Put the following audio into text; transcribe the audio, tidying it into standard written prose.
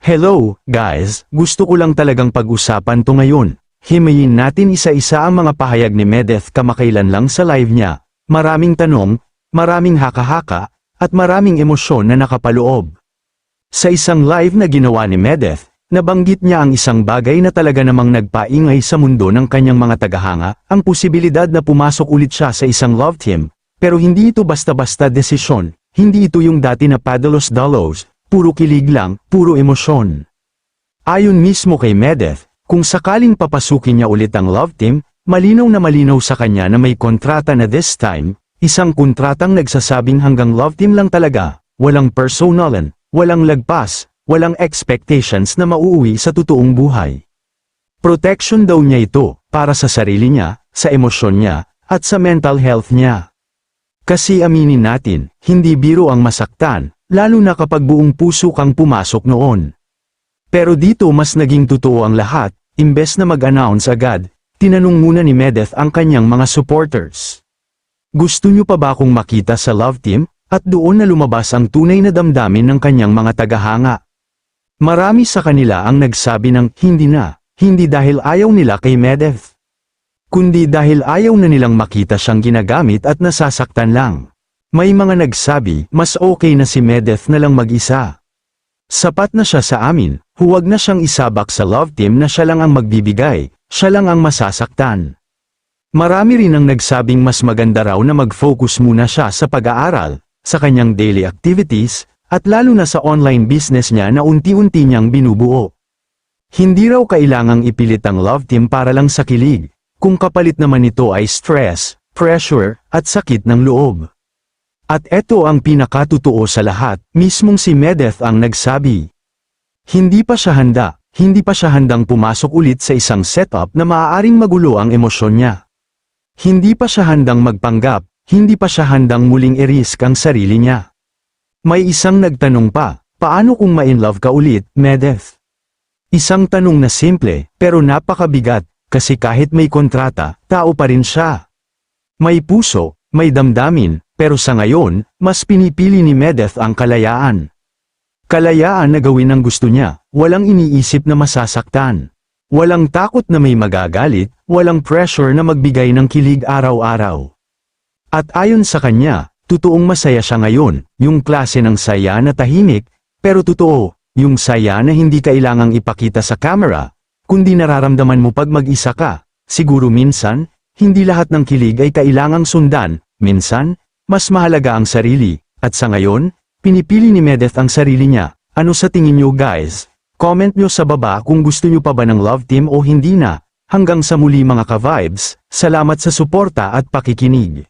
Hello, guys, gusto ko lang talagang pag-usapan to ngayon. Himayin natin isa-isa ang mga pahayag ni Medeth kamakailan lang sa live niya. Maraming tanong, maraming haka-haka, at maraming emosyon na nakapaloob. Sa isang live na ginawa ni Medeth, nabanggit niya ang isang bagay na talaga namang nagpaingay sa mundo ng kanyang mga tagahanga, ang posibilidad na pumasok ulit siya sa isang love team. Pero hindi ito basta-basta desisyon, hindi ito yung dati na padalos-dalos, puro kilig lang, puro emosyon. Ayon mismo kay Medeth, kung sakaling papasukin niya ulit ang love team, malinaw na malinaw sa kanya na may kontrata na this time, isang kontratang nagsasabing hanggang love team lang talaga, walang personalan, walang lagpas, walang expectations na mauuwi sa totoong buhay. Protection daw niya ito, para sa sarili niya, sa emosyon niya, at sa mental health niya. Kasi aminin natin, hindi biro ang masaktan, lalo na kapag buong puso kang pumasok noon. Pero dito mas naging totoo ang lahat, imbes na mag-announce agad, tinanong muna ni Medeth ang kanyang mga supporters. Gusto niyo pa ba akong makita sa love team? At doon na lumabas ang tunay na damdamin ng kanyang mga tagahanga. Marami sa kanila ang nagsabi ng hindi na, hindi dahil ayaw nila kay Medeth, kundi dahil ayaw na nilang makita siyang ginagamit at nasasaktan lang. May mga nagsabi, mas okay na si Medeth na lang mag-isa. Sapat na siya sa amin, huwag na siyang isabak sa love team na siya lang ang magbibigay, siya lang ang masasaktan. Marami rin ang nagsabing mas maganda raw na mag-focus muna siya sa pag-aaral, sa kanyang daily activities, at lalo na sa online business niya na unti-unti niyang binubuo. Hindi raw kailangang ipilit ang love team para lang sa kilig, kung kapalit naman ito ay stress, pressure, at sakit ng loob. At eto ang pinakatotoo sa lahat, mismong si Medeth ang nagsabi. Hindi pa siya handa, hindi pa siya handang pumasok ulit sa isang setup na maaaring magulo ang emosyon niya. Hindi pa siya handang magpanggap, hindi pa siya handang muling i-risk ang sarili niya. May isang nagtanong pa, paano kung ma-inlove ka ulit, Medeth? Isang tanong na simple, pero napakabigat, kasi kahit may kontrata, tao pa rin siya. May puso, may damdamin, pero sa ngayon, mas pinipili ni Medeth ang kalayaan. Kalayaan na gawin ang gusto niya, walang iniisip na masasaktan. Walang takot na may magagalit, walang pressure na magbigay ng kilig araw-araw. At ayon sa kanya, totoong masaya siya ngayon, yung klase ng saya na tahimik, pero totoo, yung saya na hindi kailangang ipakita sa camera, kundi nararamdaman mo pag mag-isa ka. Siguro minsan, hindi lahat ng kilig ay kailangang sundan, minsan, mas mahalaga ang sarili, at sa ngayon, pinipili ni Medeth ang sarili niya. Ano sa tingin niyo guys? Comment niyo sa baba kung gusto niyo pa ba ng love team o hindi na. Hanggang sa muli mga ka-vibes, salamat sa suporta at pakikinig.